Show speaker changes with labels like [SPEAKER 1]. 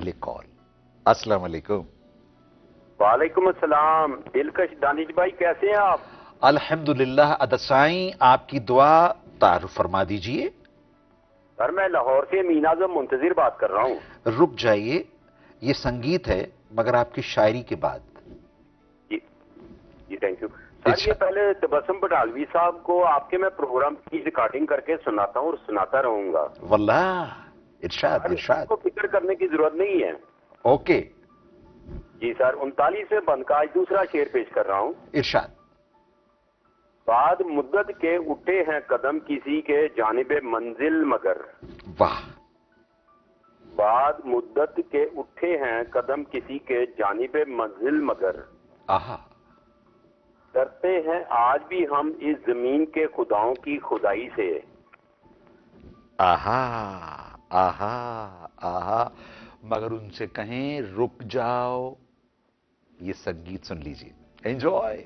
[SPEAKER 1] पहले कॉल। अस्सलाम वालेकुम।
[SPEAKER 2] वालेकुम अस्सलाम। दिलकश दानिश भाई, कैसे हैं आप?
[SPEAKER 1] अल्हम्दुलिल्लाह अदसाई, आपकी दुआ। तारुफ फरमा दीजिए।
[SPEAKER 2] सर, मैं लाहौर से मीन आजम मुंतजिर बात कर रहा हूँ।
[SPEAKER 1] रुक जाइए, ये संगीत है मगर आपकी शायरी के बाद।
[SPEAKER 2] जी जी, थैंक यू सर। ये पहले तबस्सुम पटालवी साहब को आपके मैं प्रोग्राम की रिकॉर्डिंग करके सुनाता हूँ और सुनाता रहूंगा।
[SPEAKER 1] वल्लाह, इरशाद इरशाद।
[SPEAKER 2] को फिक्र करने की जरूरत नहीं है।
[SPEAKER 1] ओके
[SPEAKER 2] जी सर, 39वें बंद का आज दूसरा शेर पेश कर रहा हूँ।
[SPEAKER 1] इरशाद।
[SPEAKER 2] बाद मुद्दत के उठे हैं कदम किसी के जानिबे मंजिल मगर।
[SPEAKER 1] वाह।
[SPEAKER 2] बाद मुद्दत के उठे हैं कदम किसी के जानिबे मंजिल मगर।
[SPEAKER 1] आहा।
[SPEAKER 2] डरते हैं आज भी हम इस जमीन के खुदाओं की खुदाई से।
[SPEAKER 1] आहा आहा आहा। मगर उनसे कहें रुक जाओ। ये संगीत सुन लीजिए, एंजॉय।